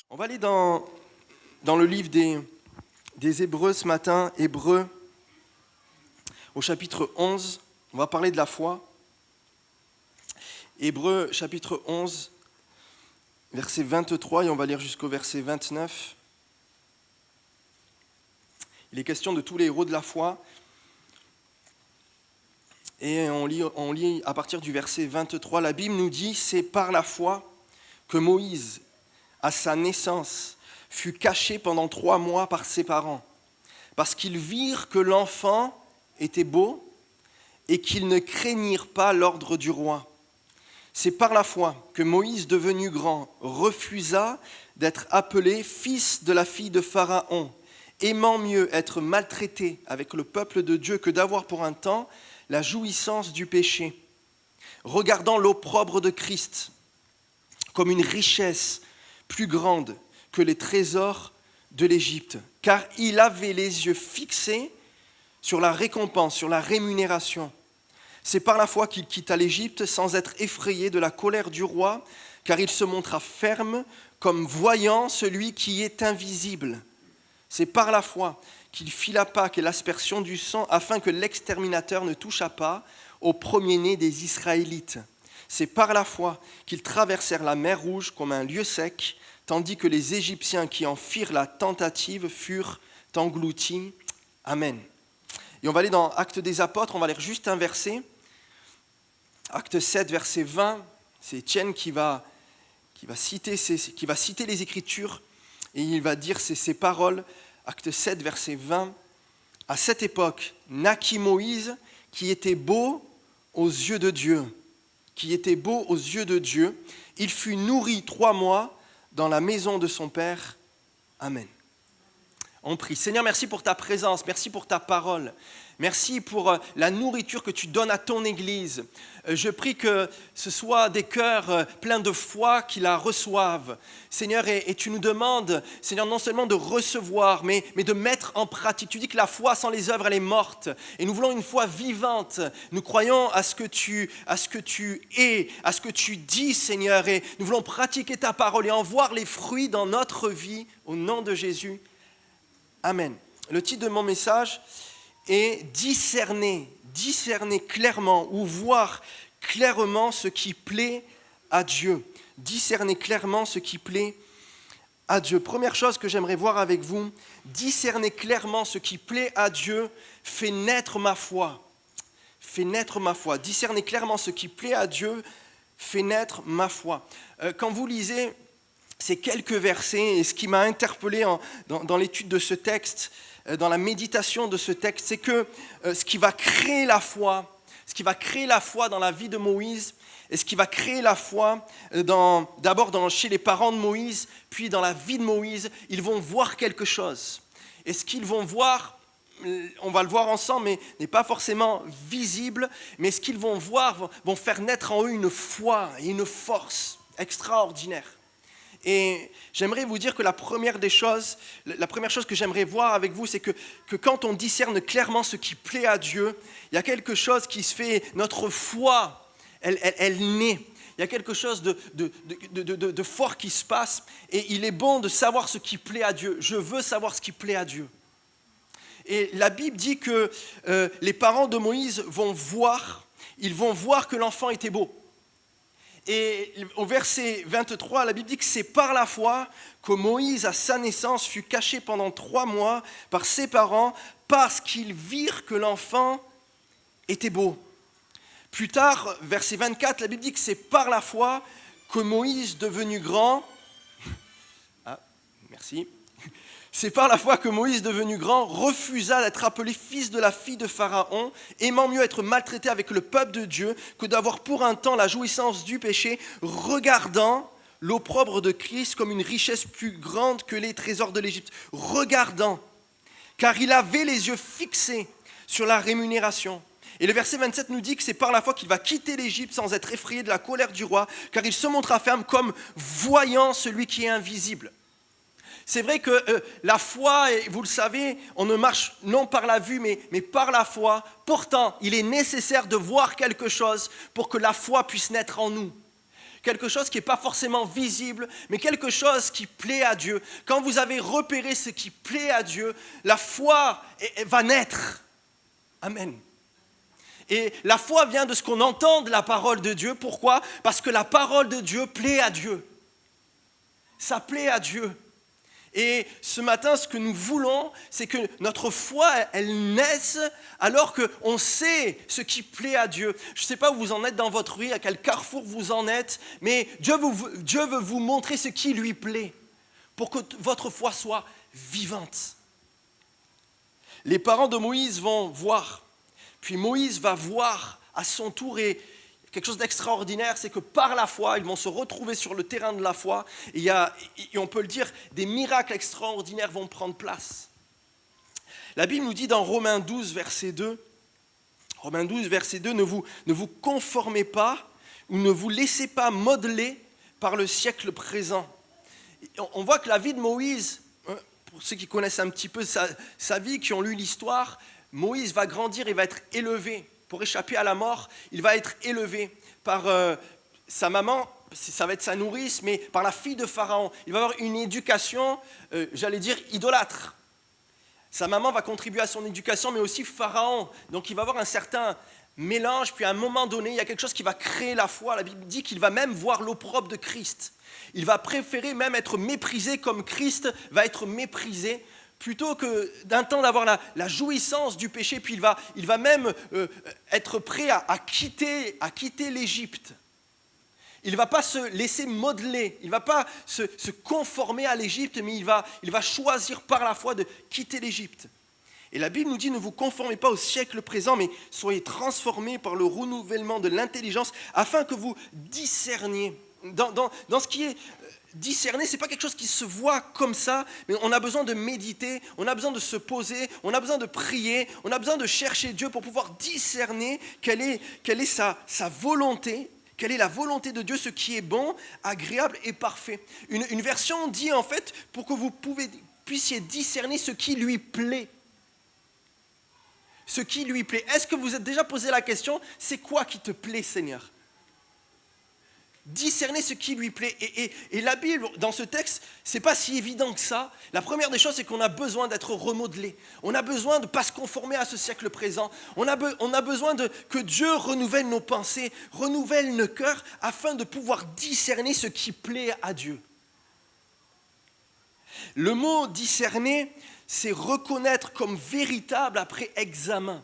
On va aller dans le livre des Hébreux ce matin, Hébreux, au chapitre 11. On va parler de la foi. Hébreux, chapitre 11, verset 23, et on va lire jusqu'au verset 29. Il est question de tous les héros de la foi. Et on lit à partir du verset 23. La Bible nous dit « C'est par la foi que Moïse, à sa naissance, fut caché pendant 3 mois par ses parents, parce qu'ils virent que l'enfant était beau et qu'ils ne craignirent pas l'ordre du roi. C'est par la foi que Moïse, devenu grand, refusa d'être appelé fils de la fille de Pharaon, aimant mieux être maltraité avec le peuple de Dieu que d'avoir pour un temps la jouissance du péché, regardant l'opprobre de Christ comme une richesse plus grande que les trésors de l'Égypte, car il avait les yeux fixés sur la récompense, sur la rémunération. C'est par la foi qu'il quitta l'Égypte sans être effrayé de la colère du roi, car il se montra ferme comme voyant celui qui est invisible. C'est par la foi qu'il fit la Pâque et l'aspersion du sang afin que l'exterminateur ne touchât pas au premier-né des Israélites. C'est par la foi qu'ils traversèrent la mer Rouge comme un lieu sec, tandis que les Égyptiens qui en firent la tentative furent engloutis. Amen. Et on va aller dans Actes des Apôtres, on va lire juste un verset. Acte 7, verset 20, c'est Étienne qui va citer les Écritures et il va dire ces paroles. Acte 7, verset 20. À cette époque, naquit Moïse qui était beau aux yeux de Dieu. Il fut nourri 3 mois dans la maison de son père. Amen. On prie. Seigneur, merci pour ta présence, merci pour ta parole. Merci pour la nourriture que tu donnes à ton Église. Je prie que ce soit des cœurs pleins de foi qui la reçoivent. Seigneur, et tu nous demandes, Seigneur, non seulement de recevoir, mais de mettre en pratique. Tu dis que la foi sans les œuvres, elle est morte. Et nous voulons une foi vivante. Nous croyons à ce que tu es, à ce que tu dis, Seigneur. Et nous voulons pratiquer ta parole et en voir les fruits dans notre vie. Au nom de Jésus. Amen. Le titre de mon message est discerner clairement ou voir clairement ce qui plaît à Dieu. Discerner clairement ce qui plaît à Dieu. Première chose que j'aimerais voir avec vous, discerner clairement ce qui plaît à Dieu fait naître ma foi. Discerner clairement ce qui plaît à Dieu fait naître ma foi. Quand vous lisez ces quelques versets, et ce qui m'a interpellé dans l'étude de ce texte, dans la méditation de ce texte, c'est que ce qui va créer la foi dans la vie de Moïse, et ce qui va créer la foi d'abord chez les parents de Moïse, puis dans la vie de Moïse, ils vont voir quelque chose. Et ce qu'ils vont voir, on va le voir ensemble, mais n'est pas forcément visible, mais ce qu'ils vont voir vont faire naître en eux une foi et une force extraordinaire. Et j'aimerais vous dire que la première chose que j'aimerais voir avec vous, c'est que quand on discerne clairement ce qui plaît à Dieu, il y a quelque chose qui se fait, notre foi, elle naît. Il y a quelque chose de fort qui se passe et il est bon de savoir ce qui plaît à Dieu. Je veux savoir ce qui plaît à Dieu. Et la Bible dit que les parents de Moïse vont voir que l'enfant était beau. Et au verset 23, la Bible dit que c'est par la foi que Moïse, à sa naissance, fut caché pendant 3 mois par ses parents parce qu'ils virent que l'enfant était beau. Plus tard, verset 24, la Bible dit que c'est par la foi que Moïse, devenu grand, c'est par la foi que Moïse, devenu grand, refusa d'être appelé fils de la fille de Pharaon, aimant mieux être maltraité avec le peuple de Dieu que d'avoir pour un temps la jouissance du péché, regardant l'opprobre de Christ comme une richesse plus grande que les trésors de l'Égypte. Regardant, car il avait les yeux fixés sur la rémunération. Et le verset 27 nous dit que c'est par la foi qu'il va quitter l'Égypte sans être effrayé de la colère du roi, car il se montra ferme comme voyant celui qui est invisible. C'est vrai que la foi, et vous le savez, on ne marche non par la vue, mais par la foi. Pourtant, il est nécessaire de voir quelque chose pour que la foi puisse naître en nous. quelque chose qui n'est pas forcément visible, mais quelque chose qui plaît à Dieu. Quand vous avez repéré ce qui plaît à Dieu, la foi va naître. Amen. Et la foi vient de ce qu'on entend de la parole de Dieu. Pourquoi ? Parce que la parole de Dieu plaît à Dieu. Ça plaît à Dieu. Et ce matin, ce que nous voulons, c'est que notre foi, elle naisse alors qu'on sait ce qui plaît à Dieu. Je ne sais pas où vous en êtes dans votre vie, à quel carrefour vous en êtes, mais Dieu veut vous montrer ce qui lui plaît pour que votre foi soit vivante. Les parents de Moïse vont voir, puis Moïse va voir à son tour, et quelque chose d'extraordinaire, c'est que par la foi, ils vont se retrouver sur le terrain de la foi. Et on peut le dire, des miracles extraordinaires vont prendre place. La Bible nous dit dans Romains 12, verset 2, ne vous conformez pas ou ne vous laissez pas modeler par le siècle présent. On voit que la vie de Moïse, pour ceux qui connaissent un petit peu sa vie, qui ont lu l'histoire, Moïse va grandir et va être élevé. Pour échapper à la mort, il va être élevé par sa maman, ça va être sa nourrice, mais par la fille de Pharaon. Il va avoir une éducation, idolâtre. Sa maman va contribuer à son éducation, mais aussi Pharaon. Donc il va avoir un certain mélange, puis à un moment donné, il y a quelque chose qui va créer la foi. La Bible dit qu'il va même voir l'opprobre de Christ. Il va préférer même être méprisé comme Christ va être méprisé, plutôt que d'un temps d'avoir la jouissance du péché, puis il va même être prêt à quitter l'Égypte. Il ne va pas se laisser modeler, il ne va pas se conformer à l'Égypte, mais il va choisir par la foi de quitter l'Égypte. Et la Bible nous dit, ne vous conformez pas au siècle présent, mais soyez transformés par le renouvellement de l'intelligence, afin que vous discerniez. Dans ce qui est discerner, ce n'est pas quelque chose qui se voit comme ça, mais on a besoin de méditer, on a besoin de se poser, on a besoin de prier, on a besoin de chercher Dieu pour pouvoir discerner quelle est sa volonté, quelle est la volonté de Dieu, ce qui est bon, agréable et parfait. Une version dit en fait pour que vous puissiez discerner ce qui lui plaît. Ce qui lui plaît. Est-ce que vous êtes déjà posé la question, c'est quoi qui te plaît, Seigneur ? Discerner ce qui lui plaît. Et la Bible, dans ce texte, c'est pas si évident que ça. La première des choses, c'est qu'on a besoin d'être remodelé. On a besoin de ne pas se conformer à ce siècle présent. On a besoin que Dieu renouvelle nos pensées, renouvelle nos cœurs, afin de pouvoir discerner ce qui plaît à Dieu. Le mot discerner, c'est reconnaître comme véritable après examen.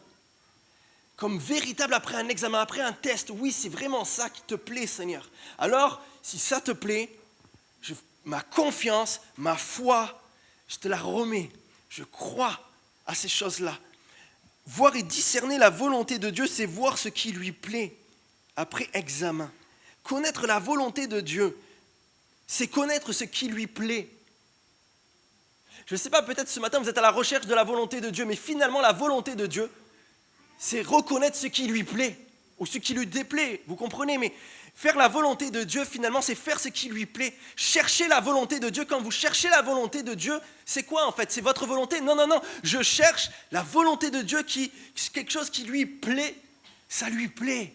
Comme véritable après un examen, après un test. Oui, c'est vraiment ça qui te plaît, Seigneur. Alors, si ça te plaît, ma confiance, ma foi, je te la remets. Je crois à ces choses-là. Voir et discerner la volonté de Dieu, c'est voir ce qui lui plaît après examen. Connaître la volonté de Dieu, c'est connaître ce qui lui plaît. Je ne sais pas, peut-être ce matin vous êtes à la recherche de la volonté de Dieu, mais finalement la volonté de Dieu, c'est reconnaître ce qui lui plaît ou ce qui lui déplaît, vous comprenez, mais faire la volonté de Dieu, finalement, c'est faire ce qui lui plaît. Chercher la volonté de Dieu, quand vous cherchez la volonté de Dieu, c'est quoi en fait ? C'est votre volonté ? Non, je cherche la volonté de Dieu, c'est quelque chose qui lui plaît, ça lui plaît.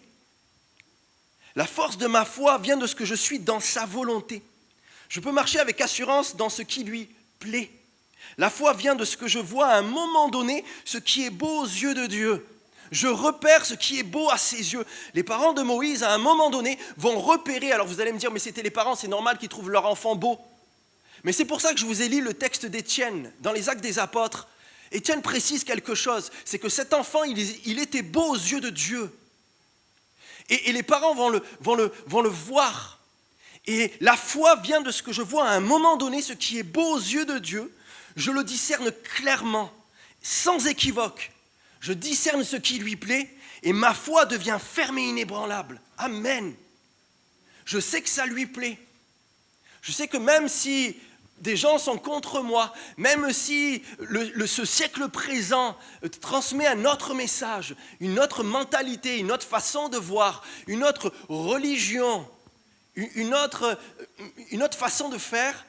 La force de ma foi vient de ce que je suis dans sa volonté. Je peux marcher avec assurance dans ce qui lui plaît. La foi vient de ce que je vois à un moment donné, ce qui est beau aux yeux de Dieu. Je repère ce qui est beau à ses yeux. Les parents de Moïse, à un moment donné, vont repérer. Alors vous allez me dire, mais c'était les parents, c'est normal qu'ils trouvent leur enfant beau. Mais c'est pour ça que je vous ai lu le texte d'Étienne, dans les Actes des Apôtres. Étienne précise quelque chose, c'est que cet enfant, il était beau aux yeux de Dieu. Et les parents vont le voir. Et la foi vient de ce que je vois à un moment donné, ce qui est beau aux yeux de Dieu. Je le discerne clairement, sans équivoque. Je discerne ce qui lui plaît et ma foi devient ferme et inébranlable. Amen. Je sais que ça lui plaît. Je sais que même si des gens sont contre moi, même si ce siècle présent transmet un autre message, une autre mentalité, une autre façon de voir, une autre religion, une autre façon de faire,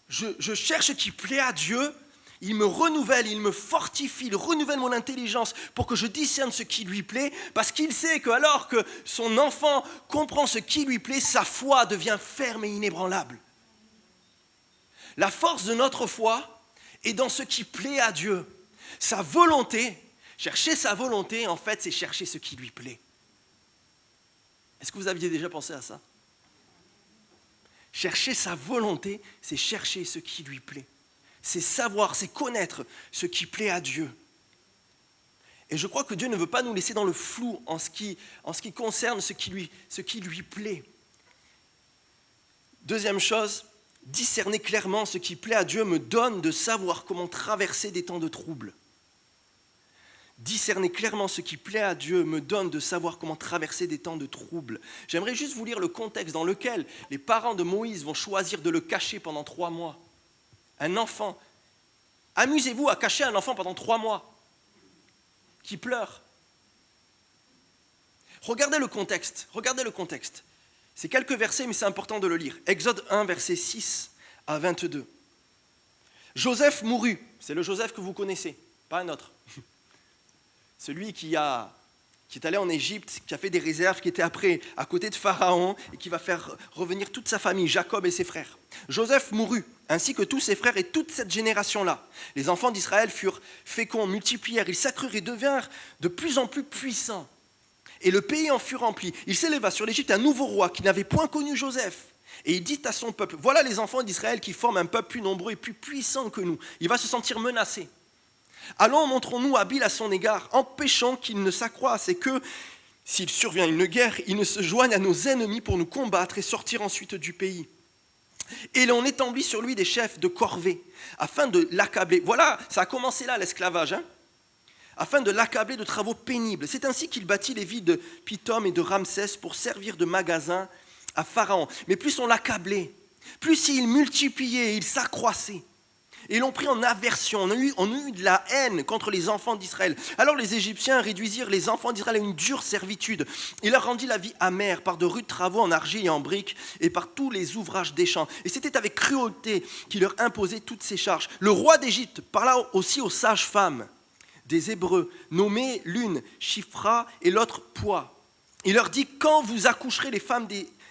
je cherche ce qui plaît à Dieu, Il me renouvelle, il me fortifie, il renouvelle mon intelligence pour que je discerne ce qui lui plaît, parce qu'il sait que alors que son enfant comprend ce qui lui plaît, sa foi devient ferme et inébranlable. La force de notre foi est dans ce qui plaît à Dieu. Sa volonté, chercher sa volonté, en fait, c'est chercher ce qui lui plaît. Est-ce que vous aviez déjà pensé à ça? Chercher sa volonté, c'est chercher ce qui lui plaît. C'est savoir, c'est connaître ce qui plaît à Dieu. Et je crois que Dieu ne veut pas nous laisser dans le flou en ce qui concerne ce qui lui plaît. Deuxième chose, discerner clairement ce qui plaît à Dieu me donne de savoir comment traverser des temps de trouble. Discerner clairement ce qui plaît à Dieu me donne de savoir comment traverser des temps de trouble. J'aimerais juste vous lire le contexte dans lequel les parents de Moïse vont choisir de le cacher pendant 3 mois. Un enfant. Amusez-vous à cacher un enfant pendant 3 mois qui pleure. Regardez le contexte. C'est quelques versets, mais c'est important de le lire. Exode 1, versets 6 à 22. Joseph mourut. C'est le Joseph que vous connaissez, pas un autre. Celui qui est allé en Égypte, qui a fait des réserves, qui était après à côté de Pharaon et qui va faire revenir toute sa famille, Jacob et ses frères. Joseph mourut, ainsi que tous ses frères et toute cette génération-là. Les enfants d'Israël furent féconds, multiplièrent, ils s'accrurent et devinrent de plus en plus puissants. Et le pays en fut rempli. Il s'éleva sur l'Égypte un nouveau roi qui n'avait point connu Joseph. Et il dit à son peuple, voilà les enfants d'Israël qui forment un peuple plus nombreux et plus puissant que nous. Il va se sentir menacé. Allons, montrons-nous habiles à son égard, empêchons qu'il ne s'accroisse et que, s'il survient une guerre, il ne se joigne à nos ennemis pour nous combattre et sortir ensuite du pays. Et l'on établit sur lui des chefs de corvée, afin de l'accabler. Voilà, ça a commencé là l'esclavage, afin de l'accabler de travaux pénibles. C'est ainsi qu'il bâtit les villes de Pithom et de Ramsès pour servir de magasin à Pharaon. Mais plus on l'accablait, plus il multipliait, il s'accroissait. Et l'on prit en aversion, on a eu de la haine contre les enfants d'Israël. Alors les Égyptiens réduisirent les enfants d'Israël à une dure servitude. Il leur rendit la vie amère par de rudes travaux en argile et en briques et par tous les ouvrages des champs. Et c'était avec cruauté qu'il leur imposait toutes ces charges. Le roi d'Égypte parla aussi aux sages-femmes des Hébreux, nommées l'une Shifra et l'autre Poix. Il leur dit, quand vous accoucherez les femmes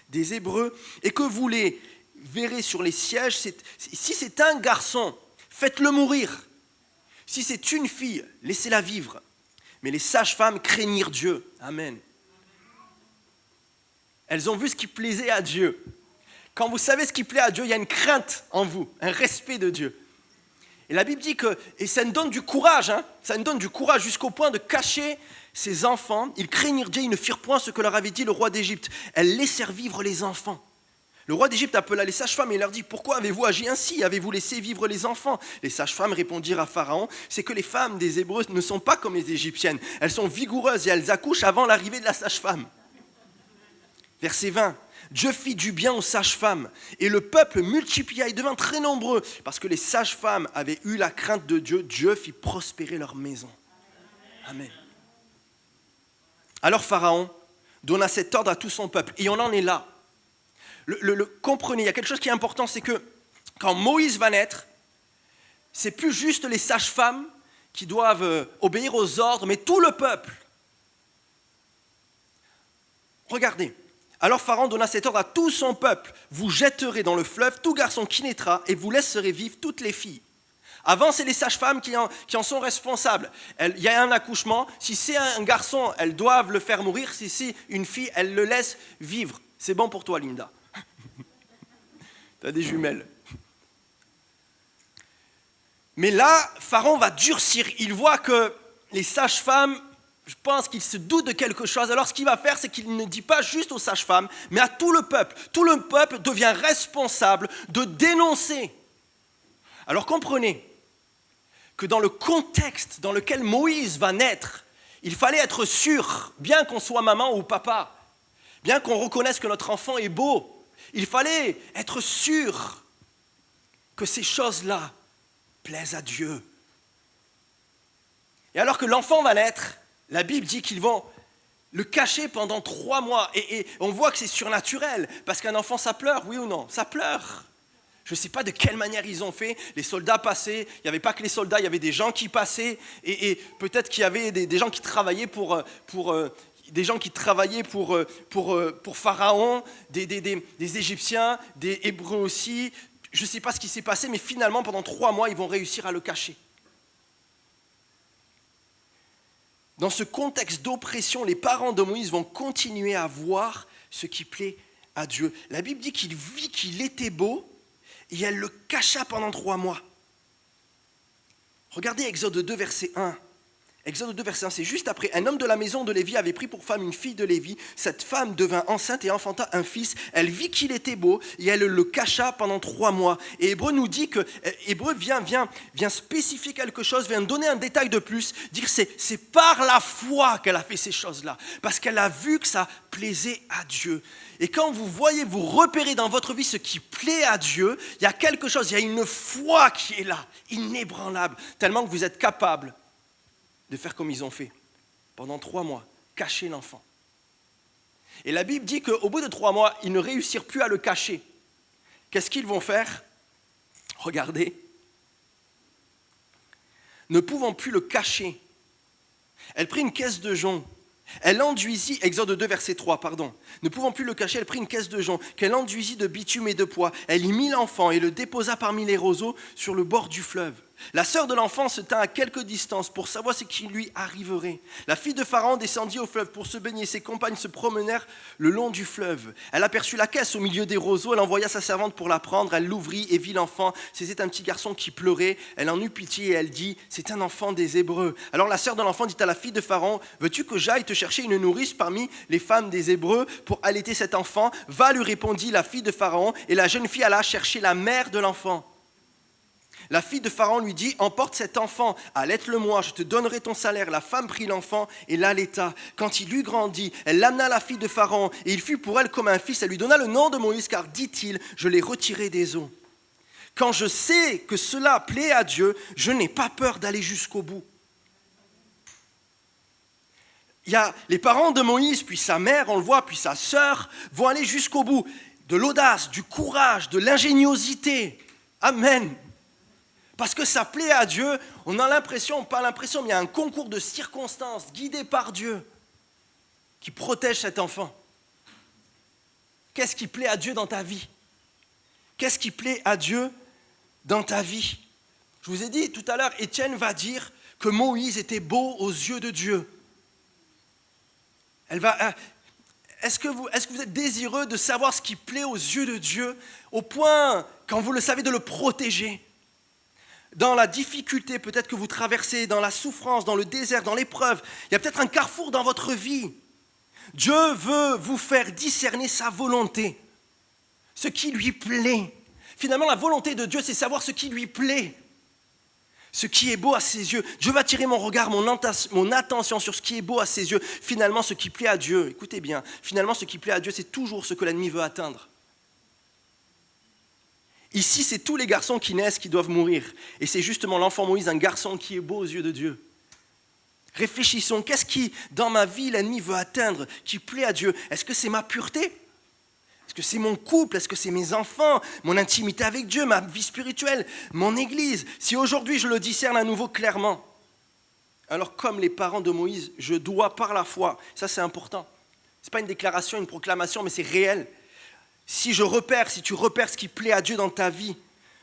des Hébreux et que vous les verrez sur les sièges, si c'est un garçon, faites-le mourir. Si c'est une fille, laissez-la vivre. Mais les sages-femmes craignirent Dieu. Amen. Elles ont vu ce qui plaisait à Dieu. Quand vous savez ce qui plaît à Dieu, il y a une crainte en vous, un respect de Dieu. Et la Bible dit que, et ça nous donne du courage, ça nous donne du courage jusqu'au point de cacher ses enfants. Ils craignirent Dieu, ils ne firent point ce que leur avait dit le roi d'Égypte. Elles laissèrent vivre les enfants. Le roi d'Égypte appela les sages-femmes et leur dit « Pourquoi avez-vous agi ainsi? Avez-vous laissé vivre les enfants ?» Les sages-femmes répondirent à Pharaon « C'est que les femmes des Hébreux ne sont pas comme les Égyptiennes. Elles sont vigoureuses et elles accouchent avant l'arrivée de la sage-femme. » Verset 20. Dieu fit du bien aux sages-femmes et le peuple multiplia et devint très nombreux. Parce que les sages-femmes avaient eu la crainte de Dieu, Dieu fit prospérer leur maison. Amen. Alors Pharaon donna cet ordre à tout son peuple et on en est là. Comprenez, il y a quelque chose qui est important, c'est que quand Moïse va naître, c'est plus juste les sages-femmes qui doivent obéir aux ordres, mais tout le peuple. Regardez, alors Pharaon donna cet ordre à tout son peuple, vous jetterez dans le fleuve tout garçon qui naîtra et vous laisserez vivre toutes les filles. Avant, c'est les sages-femmes qui en sont responsables. Il y a un accouchement, si c'est un garçon, elles doivent le faire mourir, si c'est une fille, elles le laissent vivre. C'est bon pour toi, Linda. Tu as des jumelles. Mais là, Pharaon va durcir. Il voit que les sages-femmes, je pense qu'il se doute de quelque chose. Alors ce qu'il va faire, c'est qu'il ne dit pas juste aux sages-femmes, mais à tout le peuple. Tout le peuple devient responsable de dénoncer. Alors comprenez que dans le contexte dans lequel Moïse va naître, il fallait être sûr, bien qu'on soit maman ou papa, bien qu'on reconnaisse que notre enfant est beau, il fallait être sûr que ces choses-là plaisent à Dieu. Et alors que l'enfant va naître, la Bible dit qu'ils vont le cacher pendant 3 mois. Et on voit que c'est surnaturel, parce qu'un enfant, ça pleure, oui ou non? Ça pleure. Je ne sais pas de quelle manière ils ont fait. Les soldats passaient. Il n'y avait pas que les soldats, il y avait des gens qui passaient. Et peut-être qu'il y avait des gens qui travaillaient pour Pharaon, des Égyptiens, des Hébreux aussi. Je ne sais pas ce qui s'est passé, mais finalement, pendant 3 mois, ils vont réussir à le cacher. Dans ce contexte d'oppression, les parents de Moïse vont continuer à voir ce qui plaît à Dieu. La Bible dit qu'il vit qu'il était beau et elle le cacha pendant 3 mois. Regardez Exode 2, verset 1. Exode 2, verset 1, c'est juste après. Un homme de la maison de Lévi avait pris pour femme une fille de Lévi. Cette femme devint enceinte et enfanta un fils. Elle vit qu'il était beau et elle le cacha pendant 3 mois. Et Hébreu nous dit que, Hébreu vient spécifier quelque chose, vient donner un détail de plus, dire c'est par la foi qu'elle a fait ces choses-là. Parce qu'elle a vu que ça plaisait à Dieu. Et quand vous voyez, vous repérez dans votre vie ce qui plaît à Dieu, il y a quelque chose, il y a une foi qui est là, inébranlable, tellement que vous êtes capable de faire comme ils ont fait. Pendant 3 mois, cacher l'enfant. Et la Bible dit qu'au bout de 3 mois, ils ne réussirent plus à le cacher. Qu'est-ce qu'ils vont faire? Regardez. Ne pouvant plus le cacher, elle prit une caisse de jonc. Elle enduisit, Exode 2, verset 3, pardon. Ne pouvant plus le cacher, elle prit une caisse de jonc qu'elle enduisit de bitume et de pois. Elle y mit l'enfant et le déposa parmi les roseaux sur le bord du fleuve. La sœur de l'enfant se tint à quelque distance pour savoir ce qui lui arriverait. La fille de Pharaon descendit au fleuve pour se baigner. Ses compagnes se promenèrent le long du fleuve. Elle aperçut la caisse au milieu des roseaux. Elle envoya sa servante pour la prendre. Elle l'ouvrit et vit l'enfant. C'était un petit garçon qui pleurait. Elle en eut pitié et elle dit « C'est un enfant des Hébreux ». Alors la sœur de l'enfant dit à la fille de Pharaon « Veux-tu que j'aille te chercher une nourrice parmi les femmes des Hébreux pour allaiter cet enfant ?» Va, lui répondit la fille de Pharaon. Et la jeune fille alla chercher la mère de l'enfant. La fille de Pharaon lui dit « Emporte cet enfant, allaite-le-moi, je te donnerai ton salaire. » La femme prit l'enfant et l'allaita. Quand il eut grandi, elle l'amena à la fille de Pharaon et il fut pour elle comme un fils. Elle lui donna le nom de Moïse car, dit-il, je l'ai retiré des eaux. Quand je sais que cela plaît à Dieu, je n'ai pas peur d'aller jusqu'au bout. Il y a les parents de Moïse, puis sa mère, on le voit, puis sa sœur, vont aller jusqu'au bout. De l'audace, du courage, de l'ingéniosité. Amen. Parce que ça plaît à Dieu, on a l'impression, pas l'impression, mais il y a un concours de circonstances guidé par Dieu qui protège cet enfant. Qu'est-ce qui plaît à Dieu dans ta vie? Qu'est-ce qui plaît à Dieu dans ta vie? Je vous ai dit tout à l'heure, Étienne va dire que Moïse était beau aux yeux de Dieu. Est-ce que vous êtes désireux de savoir ce qui plaît aux yeux de Dieu, au point, quand vous le savez, de le protéger? Dans la difficulté peut-être que vous traversez, dans la souffrance, dans le désert, dans l'épreuve, il y a peut-être un carrefour dans votre vie. Dieu veut vous faire discerner sa volonté, ce qui lui plaît. Finalement, la volonté de Dieu, c'est savoir ce qui lui plaît, ce qui est beau à ses yeux. Dieu va attirer mon regard, mon attention sur ce qui est beau à ses yeux. Finalement, ce qui plaît à Dieu, écoutez bien, finalement, ce qui plaît à Dieu, c'est toujours ce que l'ennemi veut atteindre. Ici, c'est tous les garçons qui naissent qui doivent mourir. Et c'est justement l'enfant Moïse, un garçon qui est beau aux yeux de Dieu. Réfléchissons, qu'est-ce qui, dans ma vie, l'ennemi veut atteindre, qui plaît à Dieu? Est-ce que c'est ma pureté? Est-ce que c'est mon couple? Est-ce que c'est mes enfants? Mon intimité avec Dieu, ma vie spirituelle, mon église? Si aujourd'hui je le discerne à nouveau clairement, alors comme les parents de Moïse, je dois par la foi, ça c'est important. Ce n'est pas une déclaration, une proclamation, mais c'est réel. Si tu repères ce qui plaît à Dieu dans ta vie,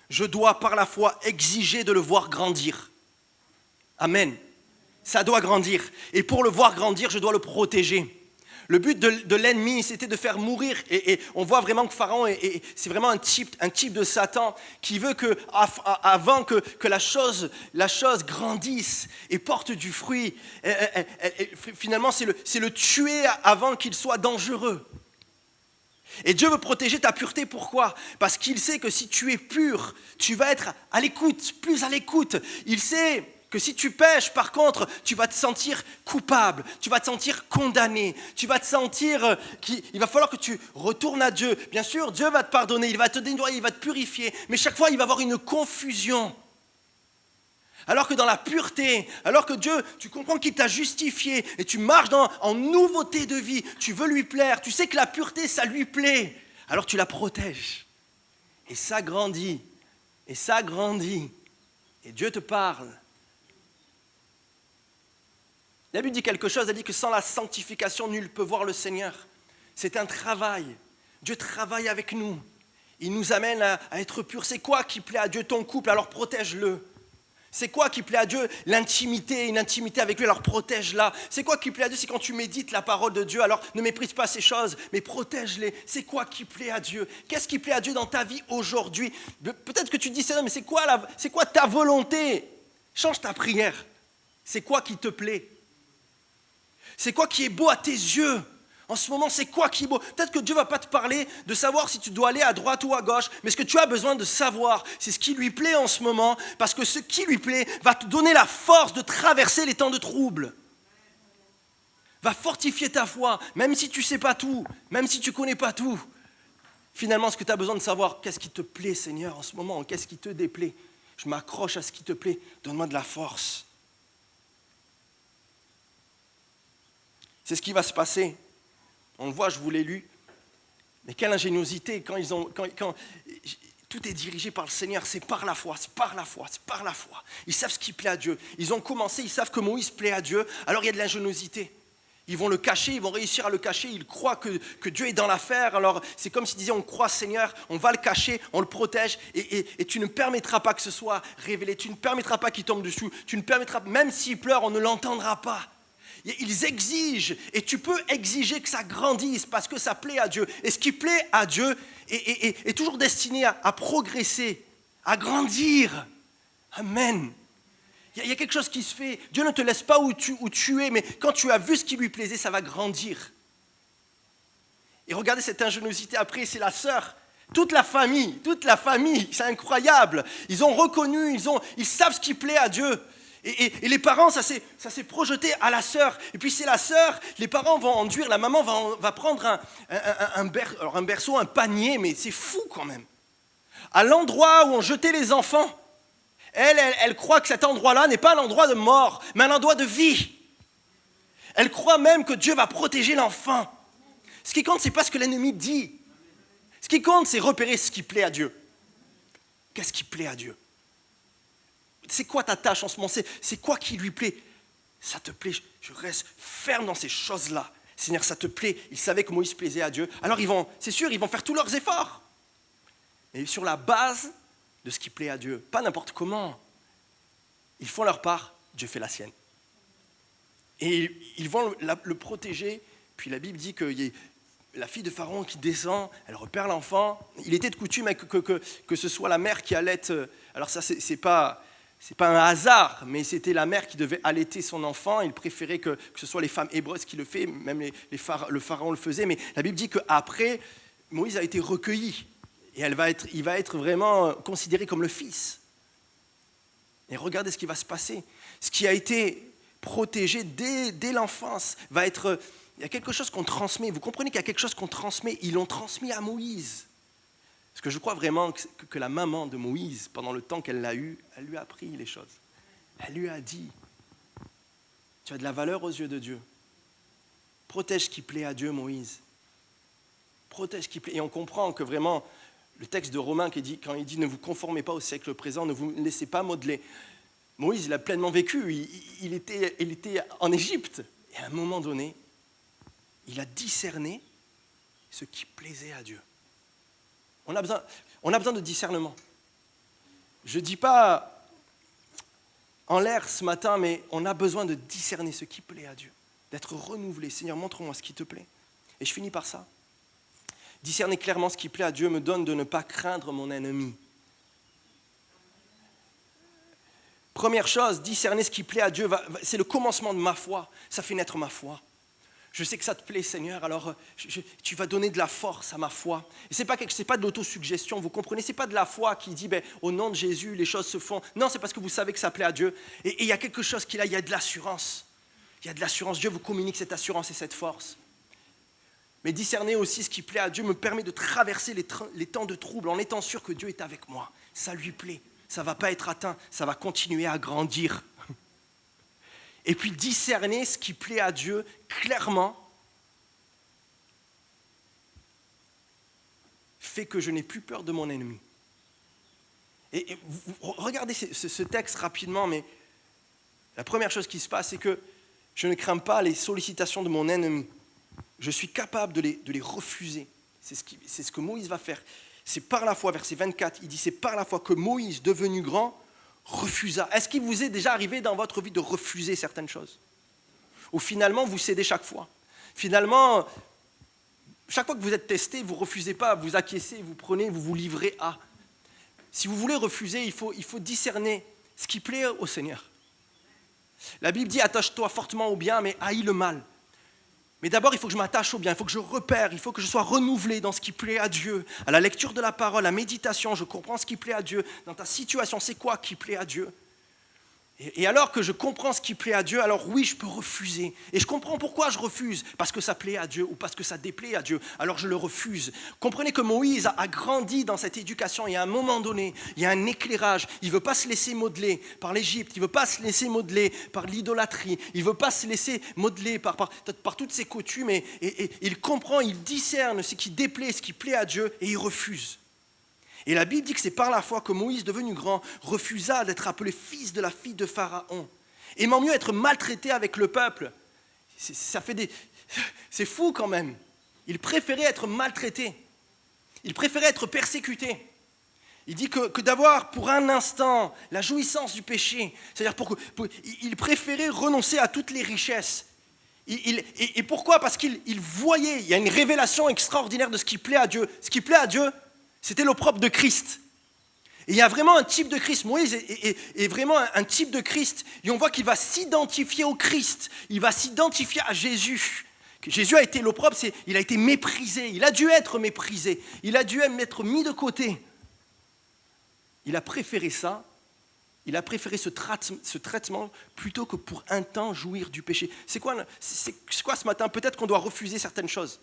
je dois par la foi exiger de le voir grandir. Amen. Ça doit grandir. Et pour le voir grandir, je dois le protéger. Le but de l'ennemi, c'était de faire mourir. Et on voit vraiment que Pharaon, c'est vraiment un type de Satan qui veut que, avant que la chose grandisse et porte du fruit, finalement, c'est le tuer avant qu'il soit dangereux. Et Dieu veut protéger ta pureté, pourquoi? Parce qu'il sait que si tu es pur, tu vas être à l'écoute, plus à l'écoute. Il sait que si tu pèches, par contre, tu vas te sentir coupable, tu vas te sentir condamné, tu vas te sentir qu'il va falloir que tu retournes à Dieu. Bien sûr, Dieu va te pardonner, il va te dénoyer, il va te purifier, mais chaque fois, il va y avoir une confusion. Alors que dans la pureté, alors que Dieu, tu comprends qu'il t'a justifié et tu marches en nouveauté de vie, tu veux lui plaire, tu sais que la pureté, ça lui plaît, alors tu la protèges. Et ça grandit. Et ça grandit. Et Dieu te parle. La Bible dit quelque chose, elle dit que sans la sanctification, nul ne peut voir le Seigneur. C'est un travail. Dieu travaille avec nous. Il nous amène à être purs. C'est quoi qui plaît à Dieu? Ton couple, alors protège-le. C'est quoi qui plaît à Dieu? L'intimité, une intimité avec lui, alors protège-la. C'est quoi qui plaît à Dieu? C'est quand tu médites la parole de Dieu, alors ne méprise pas ces choses, mais protège-les. C'est quoi qui plaît à Dieu? Qu'est-ce qui plaît à Dieu dans ta vie aujourd'hui? Peut-être que tu te dis, Seigneur, mais c'est quoi ta volonté? Change ta prière. C'est quoi qui te plaît? C'est quoi qui est beau à tes yeux? En ce moment, c'est quoi qui est beau? Peut-être que Dieu ne va pas te parler de savoir si tu dois aller à droite ou à gauche, mais ce que tu as besoin de savoir, c'est ce qui lui plaît en ce moment, parce que ce qui lui plaît va te donner la force de traverser les temps de trouble. Va fortifier ta foi, même si tu ne sais pas tout, même si tu ne connais pas tout. Finalement, ce que tu as besoin de savoir, qu'est-ce qui te plaît, Seigneur, en ce moment? Qu'est-ce qui te déplaît? Je m'accroche à ce qui te plaît. Donne-moi de la force. C'est ce qui va se passer. On le voit, je vous l'ai lu. Mais quelle ingéniosité quand tout est dirigé par le Seigneur, c'est par la foi, c'est par la foi, c'est par la foi. Ils savent ce qui plaît à Dieu. Ils ont commencé, ils savent que Moïse plaît à Dieu, alors il y a de l'ingéniosité. Ils vont le cacher, ils vont réussir à le cacher, ils croient que Dieu est dans l'affaire. Alors c'est comme s'ils disaient, on croit Seigneur, on va le cacher, on le protège, et tu ne permettras pas que ce soit révélé, tu ne permettras pas qu'il tombe dessous, tu ne permettras, même s'il pleure, on ne l'entendra pas. Ils exigent, et tu peux exiger que ça grandisse parce que ça plaît à Dieu. Et ce qui plaît à Dieu est toujours destiné à progresser, à grandir. Amen. Il y a quelque chose qui se fait. Dieu ne te laisse pas où tu es, mais quand tu as vu ce qui lui plaisait, ça va grandir. Et regardez cette ingéniosité après, c'est la sœur. Toute la famille, c'est incroyable. Ils ont reconnu, ils savent ce qui plaît à Dieu. Et les parents, ça s'est projeté à la sœur. Et puis c'est la sœur, les parents vont enduire, la maman va prendre un berceau, un panier, mais c'est fou quand même. À l'endroit où on jetait les enfants, elle croit que cet endroit-là n'est pas un endroit de mort, mais un endroit de vie. Elle croit même que Dieu va protéger l'enfant. Ce qui compte, ce n'est pas ce que l'ennemi dit. Ce qui compte, c'est repérer ce qui plaît à Dieu. Qu'est-ce qui plaît à Dieu? C'est quoi ta tâche en ce moment? C'est quoi qui lui plaît? Ça te plaît, je reste ferme dans ces choses-là. Seigneur, ça te plaît. Ils savaient que Moïse plaisait à Dieu. Alors c'est sûr, ils vont faire tous leurs efforts. Et sur la base de ce qui plaît à Dieu, pas n'importe comment. Ils font leur part, Dieu fait la sienne. Et ils vont le protéger. Puis la Bible dit qu'il y a la fille de Pharaon qui descend, elle repère l'enfant. Il était de coutume que ce soit la mère qui allaite. Alors ça, c'est pas un hasard, mais c'était la mère qui devait allaiter son enfant. Il préférait que ce soit les femmes hébreuses qui le faisaient, même le pharaon le faisait. Mais la Bible dit qu'après, Moïse a été recueilli. Et il va être vraiment considéré comme le fils. Et regardez ce qui va se passer. Ce qui a été protégé dès l'enfance va être... Il y a quelque chose qu'on transmet. Vous comprenez qu'il y a quelque chose qu'on transmet. Ils l'ont transmis à Moïse. Parce que je crois vraiment que la maman de Moïse, pendant le temps qu'elle l'a eu, elle lui a appris les choses. Elle lui a dit, tu as de la valeur aux yeux de Dieu. Protège ce qui plaît à Dieu, Moïse. Protège ce qui plaît. Et on comprend que vraiment, le texte de Romains quand il dit ne vous conformez pas au siècle présent, ne vous laissez pas modeler. Moïse, il a pleinement vécu. Il était en Égypte. Et à un moment donné, il a discerné ce qui plaisait à Dieu. On a besoin de discernement. Je ne dis pas en l'air ce matin, mais on a besoin de discerner ce qui plaît à Dieu, d'être renouvelé. Seigneur, montre-moi ce qui te plaît. Et je finis par ça. Discerner clairement ce qui plaît à Dieu me donne de ne pas craindre mon ennemi. Première chose, discerner ce qui plaît à Dieu, c'est le commencement de ma foi. Ça fait naître ma foi. Je sais que ça te plaît, Seigneur, alors tu vas donner de la force à ma foi. Et ce n'est pas de l'autosuggestion, vous comprenez? Ce n'est pas de la foi qui dit, au nom de Jésus, les choses se font. Non, c'est parce que vous savez que ça plaît à Dieu. Et il y a quelque chose qui est là, il y a de l'assurance. Il y a de l'assurance, Dieu vous communique cette assurance et cette force. Mais discerner aussi ce qui plaît à Dieu me permet de traverser les temps de trouble en étant sûr que Dieu est avec moi. Ça lui plaît, ça ne va pas être atteint, ça va continuer à grandir. Et puis discerner ce qui plaît à Dieu clairement fait que je n'ai plus peur de mon ennemi. Et regardez ce texte rapidement, mais la première chose qui se passe, c'est que je ne crains pas les sollicitations de mon ennemi. Je suis capable de les refuser. C'est ce que Moïse va faire. C'est par la foi, verset 24, il dit, c'est par la foi que Moïse, devenu grand, refusa. Est-ce qu'il vous est déjà arrivé dans votre vie de refuser certaines choses? Ou finalement, vous cédez chaque fois? Finalement, chaque fois que vous êtes testé, vous ne refusez pas, vous acquiescez, vous prenez, vous vous livrez à. Si vous voulez refuser, il faut discerner ce qui plaît au Seigneur. La Bible dit, attache-toi fortement au bien, mais haïs le mal. Mais d'abord, il faut que je m'attache au bien, il faut que je repère, il faut que je sois renouvelé dans ce qui plaît à Dieu. À la lecture de la parole, à la méditation, je comprends ce qui plaît à Dieu. Dans ta situation, c'est quoi qui plaît à Dieu? Et alors que je comprends ce qui plaît à Dieu, alors oui, je peux refuser. Et je comprends pourquoi je refuse. Parce que ça plaît à Dieu ou parce que ça déplaît à Dieu. Alors je le refuse. Comprenez que Moïse a grandi dans cette éducation et à un moment donné, il y a un éclairage. Il ne veut pas se laisser modeler par l'Égypte. Il ne veut pas se laisser modeler par l'idolâtrie. Il ne veut pas se laisser modeler par toutes ses coutumes. Et il comprend, il discerne ce qui déplaît, ce qui plaît à Dieu et il refuse. Et la Bible dit que c'est par la foi que Moïse, devenu grand, refusa d'être appelé fils de la fille de Pharaon. Aimant mieux être maltraité avec le peuple. C'est fou quand même. Il préférait être maltraité. Il préférait être persécuté. Il dit que d'avoir pour un instant la jouissance du péché, c'est-à-dire il préférait renoncer à toutes les richesses. Et pourquoi? Parce qu'il voyait, il y a une révélation extraordinaire de ce qui plaît à Dieu. Ce qui plaît à Dieu, c'était l'opprobre de Christ. Et il y a vraiment un type de Christ. Moïse est vraiment un type de Christ. Et on voit qu'il va s'identifier au Christ. Il va s'identifier à Jésus. Jésus a été l'opprobre, il a été méprisé. Il a dû être méprisé. Il a dû être mis de côté. Il a préféré ça. Il a préféré ce traitement plutôt que pour un temps jouir du péché. C'est quoi ce matin? Peut-être qu'on doit refuser certaines choses.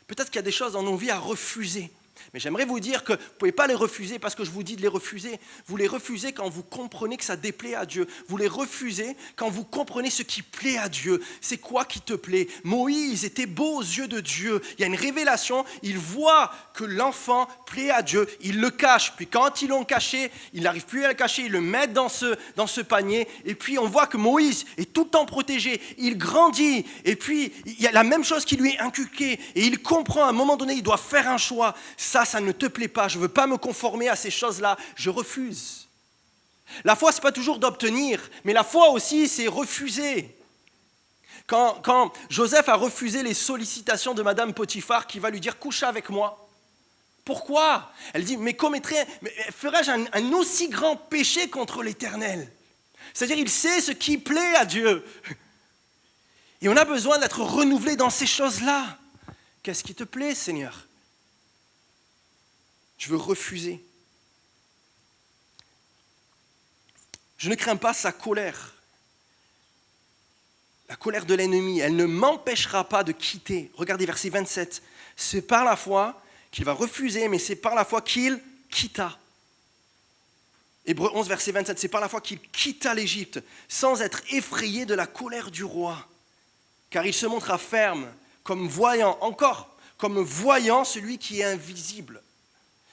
Peut-être qu'il y a des choses dans nos vies à refuser. Mais j'aimerais vous dire que vous ne pouvez pas les refuser parce que je vous dis de les refuser. Vous les refusez quand vous comprenez que ça déplaît à Dieu. Vous les refusez quand vous comprenez ce qui plaît à Dieu. C'est quoi qui te plaît? Moïse était beau aux yeux de Dieu. Il y a une révélation. Il voit que l'enfant plaît à Dieu. Il le cache. Puis quand ils l'ont caché, il n'arrive plus à le cacher. Il le met dans ce panier. Et puis on voit que Moïse est tout le temps protégé. Il grandit. Et puis il y a la même chose qui lui est inculquée. Et il comprend à un moment donné, il doit faire un choix. Ça ne te plaît pas, je ne veux pas me conformer à ces choses-là, je refuse. La foi, ce n'est pas toujours d'obtenir, mais la foi aussi, c'est refuser. Quand Joseph a refusé les sollicitations de Madame Potiphar qui va lui dire « couche avec moi », pourquoi? Elle dit « mais ferais-je un aussi grand péché contre l'Éternel ?» C'est-à-dire, il sait ce qui plaît à Dieu. Et on a besoin d'être renouvelé dans ces choses-là. Qu'est-ce qui te plaît, Seigneur? Je veux refuser. Je ne crains pas sa colère. La colère de l'ennemi, elle ne m'empêchera pas de quitter. Regardez verset 27. C'est par la foi qu'il va refuser, mais c'est par la foi qu'il quitta. Hébreux 11, verset 27. C'est par la foi qu'il quitta l'Égypte, sans être effrayé de la colère du roi. Car il se montra ferme, comme voyant celui qui est invisible.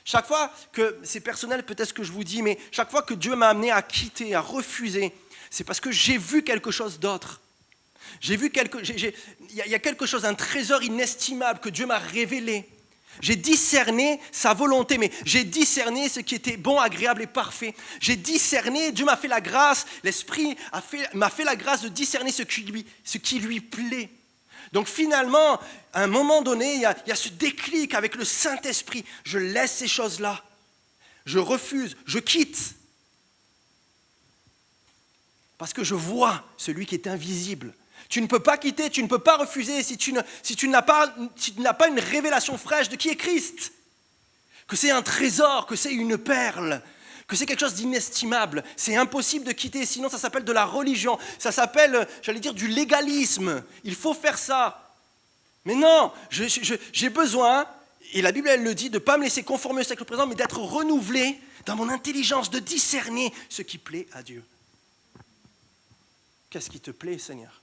Chaque fois que, c'est personnel peut-être ce que je vous dis, mais chaque fois que Dieu m'a amené à quitter, à refuser, c'est parce que j'ai vu quelque chose d'autre. Il y a quelque chose, un trésor inestimable que Dieu m'a révélé. J'ai discerné sa volonté, mais j'ai discerné ce qui était bon, agréable et parfait. J'ai discerné, Dieu m'a fait la grâce, l'Esprit m'a fait la grâce de discerner ce qui lui plaît. Donc finalement, à un moment donné, il y a ce déclic avec le Saint-Esprit. Je laisse ces choses-là. Je refuse, je quitte. Parce que je vois celui qui est invisible. Tu ne peux pas quitter, tu ne peux pas refuser si tu n'as pas une révélation fraîche de qui est Christ. Que c'est un trésor, que c'est une perle, que c'est quelque chose d'inestimable. C'est impossible de quitter, sinon ça s'appelle de la religion. Ça s'appelle, du légalisme. Il faut faire ça. Mais non, j'ai besoin, et la Bible elle le dit, de ne pas me laisser conformer au siècle présent, mais d'être renouvelé dans mon intelligence, de discerner ce qui plaît à Dieu. Qu'est-ce qui te plaît, Seigneur?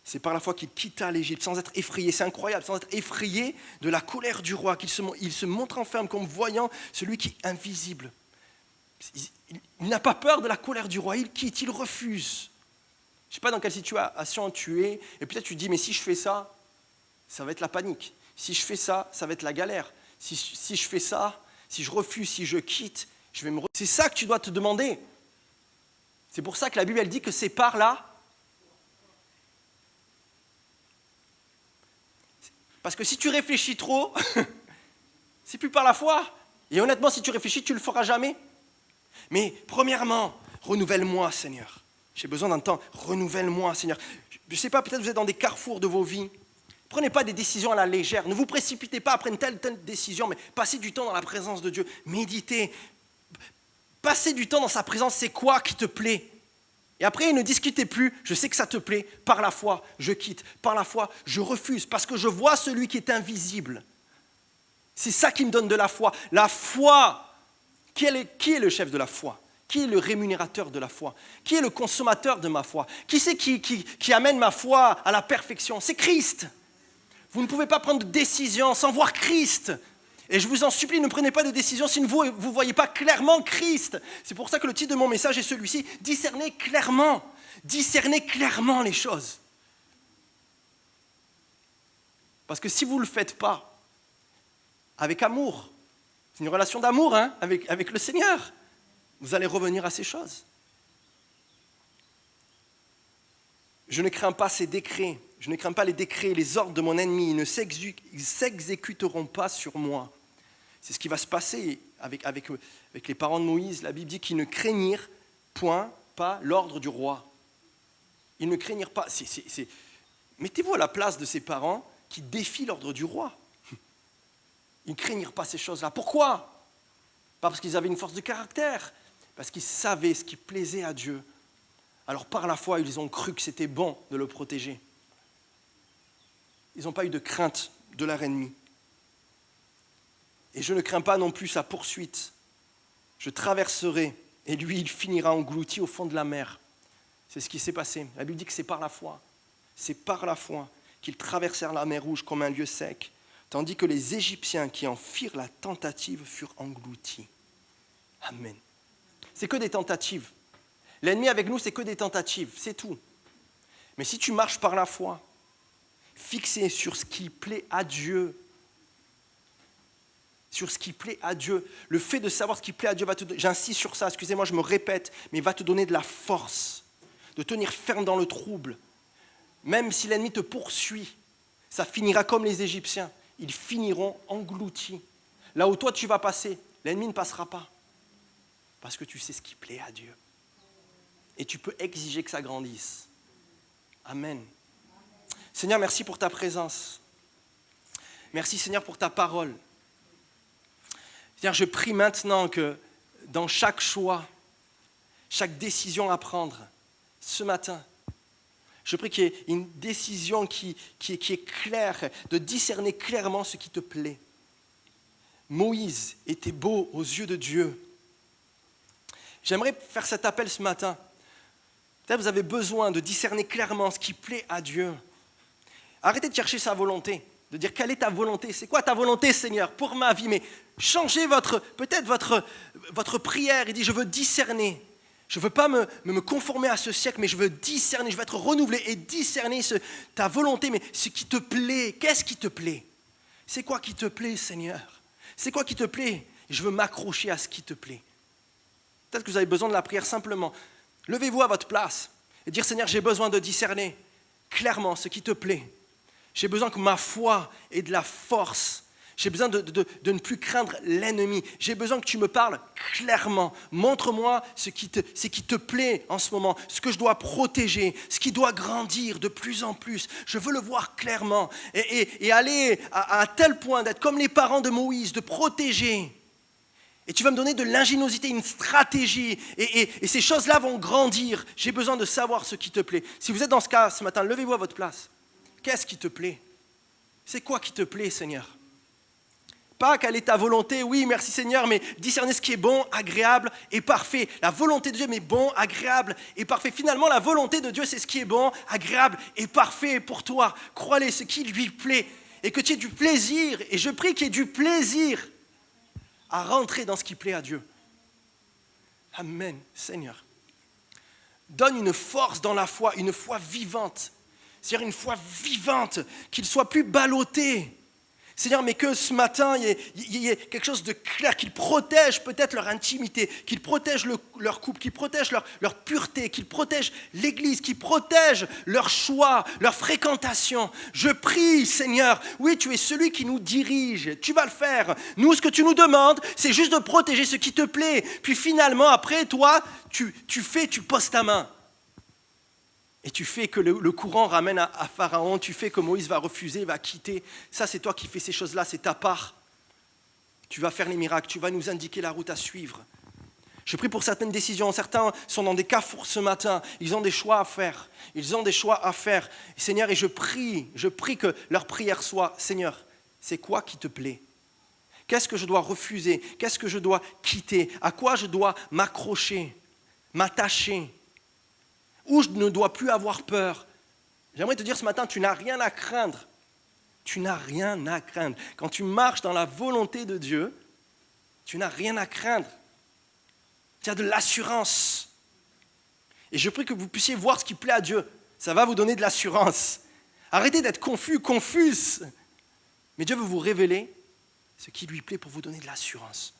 C'est par la foi qu'il quitta l'Égypte sans être effrayé, c'est incroyable, sans être effrayé de la colère du roi, il se montre en ferme comme voyant celui qui est invisible. Il n'a pas peur de la colère du roi, il quitte, il refuse. Je ne sais pas dans quelle situation tu es, et peut-être tu te dis, mais si je fais ça, ça va être la panique. Si je fais ça, ça va être la galère. Si je fais ça, si je refuse, si je quitte, je vais me... C'est ça que tu dois te demander. C'est pour ça que la Bible, elle dit que c'est par là. Parce que si tu réfléchis trop, c'est plus par la foi. Et honnêtement, si tu réfléchis, tu ne le feras jamais. Mais premièrement, renouvelle-moi, Seigneur. J'ai besoin d'un temps, renouvelle-moi, Seigneur. Je ne sais pas, peut-être vous êtes dans des carrefours de vos vies. Prenez pas des décisions à la légère. Ne vous précipitez pas après une telle décision, mais passez du temps dans la présence de Dieu. Méditez. Passez du temps dans sa présence, c'est quoi qui te plaît? Et après, ne discutez plus. Je sais que ça te plaît. Par la foi, je quitte. Par la foi, je refuse. Parce que je vois celui qui est invisible. C'est ça qui me donne de la foi. La foi. Qui est le chef de la foi? Qui est le rémunérateur de la foi? Qui est le consommateur de ma foi? Qui c'est qui amène ma foi à la perfection? C'est Christ. Vous ne pouvez pas prendre de décision sans voir Christ. Et je vous en supplie, ne prenez pas de décision si vous ne voyez pas clairement Christ. C'est pour ça que le titre de mon message est celui-ci, discernez clairement les choses. Parce que si vous ne le faites pas, avec amour, c'est une relation d'amour avec le Seigneur, vous allez revenir à ces choses. Je ne crains pas ces décrets, je ne crains pas les décrets, les ordres de mon ennemi, ils ne s'exécuteront pas sur moi. C'est ce qui va se passer avec les parents de Moïse. La Bible dit qu'ils ne craignirent point pas l'ordre du roi. Ils ne craignirent pas. Mettez-vous à la place de ces parents qui défient l'ordre du roi. Ils ne craignirent pas ces choses-là. Pourquoi? Pas parce qu'ils avaient une force de caractère, parce qu'ils savaient ce qui plaisait à Dieu. Alors par la foi, ils ont cru que c'était bon de le protéger. Ils n'ont pas eu de crainte de leur ennemi. Et je ne crains pas non plus sa poursuite. Je traverserai, et lui, il finira englouti au fond de la mer. C'est ce qui s'est passé. La Bible dit que c'est par la foi. C'est par la foi qu'ils traversèrent la mer Rouge comme un lieu sec, tandis que les Égyptiens qui en firent la tentative furent engloutis. Amen. C'est que des tentatives. L'ennemi avec nous, c'est que des tentatives, c'est tout. Mais si tu marches par la foi, fixé sur ce qui plaît à Dieu, le fait de savoir ce qui plaît à Dieu, j'insiste sur ça, excusez-moi, je me répète, mais il va te donner de la force, de tenir ferme dans le trouble. Même si l'ennemi te poursuit, ça finira comme les Égyptiens, ils finiront engloutis. Là où toi tu vas passer, l'ennemi ne passera pas, parce que tu sais ce qui plaît à Dieu. Et tu peux exiger que ça grandisse. Amen. Seigneur, merci pour ta présence. Merci Seigneur pour ta parole. Seigneur, je prie maintenant que dans chaque choix, chaque décision à prendre, ce matin, je prie qu'il y ait une décision qui est claire, de discerner clairement ce qui te plaît. Moïse était beau aux yeux de Dieu. J'aimerais faire cet appel ce matin. Peut-être vous avez besoin de discerner clairement ce qui plaît à Dieu. Arrêtez de chercher sa volonté, de dire quelle est ta volonté, c'est quoi ta volonté Seigneur pour ma vie, mais changez peut-être votre prière et dites je veux discerner. Je ne veux pas me conformer à ce siècle, mais je veux discerner, je veux être renouvelé et discerner ta volonté, mais ce qui te plaît, qu'est-ce qui te plaît? C'est quoi qui te plaît Seigneur? C'est quoi qui te plaît? Je veux m'accrocher à ce qui te plaît. Peut-être que vous avez besoin de la prière simplement. Levez-vous à votre place et dire Seigneur, j'ai besoin de discerner clairement ce qui te plaît. J'ai besoin que ma foi ait de la force. J'ai besoin de ne plus craindre l'ennemi. J'ai besoin que tu me parles clairement. Montre-moi ce qui te plaît en ce moment, ce que je dois protéger, ce qui doit grandir de plus en plus. Je veux le voir clairement et aller à un tel point d'être comme les parents de Moïse, de protéger. Et tu vas me donner de l'ingéniosité, une stratégie, et ces choses-là vont grandir. J'ai besoin de savoir ce qui te plaît. Si vous êtes dans ce cas ce matin, levez-vous à votre place. Qu'est-ce qui te plaît? C'est quoi qui te plaît, Seigneur? Pas quelle est ta volonté, oui, merci Seigneur, mais discerner ce qui est bon, agréable et parfait. La volonté de Dieu, mais bon, agréable et parfait. Finalement, la volonté de Dieu, c'est ce qui est bon, agréable et parfait pour toi. Crois-le, ce qui lui plaît. Et que tu aies du plaisir, et je prie qu'il y ait du plaisir à rentrer dans ce qui plaît à Dieu. Amen, Seigneur. Donne une force dans la foi, une foi vivante. C'est-à-dire une foi vivante, qu'il ne soit plus ballotté. Seigneur, mais que ce matin, il y ait quelque chose de clair, qu'il protège peut-être leur intimité, qu'il protège leur couple, qu'il protège leur pureté, qu'il protège l'Église, qu'il protège leur choix, leur fréquentation. Je prie, Seigneur, oui, tu es celui qui nous dirige, tu vas le faire. Nous, ce que tu nous demandes, c'est juste de protéger ce qui te plaît. Puis finalement, après, toi, tu poses ta main. Et tu fais que le courant ramène à Pharaon, tu fais que Moïse va refuser, va quitter. Ça, c'est toi qui fais ces choses-là, c'est ta part. Tu vas faire les miracles, tu vas nous indiquer la route à suivre. Je prie pour certaines décisions. Certains sont dans des carrefours ce matin. Ils ont des choix à faire. Seigneur, et je prie que leur prière soit, Seigneur, c'est quoi qui te plaît ? Qu'est-ce que je dois refuser ? Qu'est-ce que je dois quitter ? À quoi je dois m'accrocher, m'attacher ? Où je ne dois plus avoir peur. J'aimerais te dire ce matin, tu n'as rien à craindre. Tu n'as rien à craindre. Quand tu marches dans la volonté de Dieu, tu n'as rien à craindre. Tu as de l'assurance. Et je prie que vous puissiez voir ce qui plaît à Dieu. Ça va vous donner de l'assurance. Arrêtez d'être confus. Mais Dieu veut vous révéler ce qui lui plaît pour vous donner de l'assurance.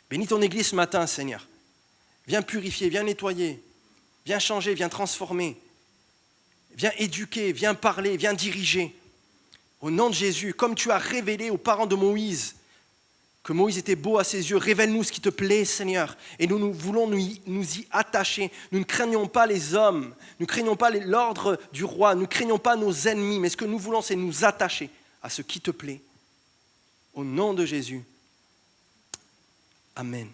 Bénis ton Église ce matin, Seigneur. Viens purifier, viens nettoyer. Viens changer, viens transformer, viens éduquer, viens parler, viens diriger. Au nom de Jésus, comme tu as révélé aux parents de Moïse, que Moïse était beau à ses yeux, révèle-nous ce qui te plaît, Seigneur. Et nous voulons nous y attacher. Nous ne craignons pas les hommes, nous ne craignons pas l'ordre du roi, nous ne craignons pas nos ennemis, mais ce que nous voulons, c'est nous attacher à ce qui te plaît. Au nom de Jésus. Amen.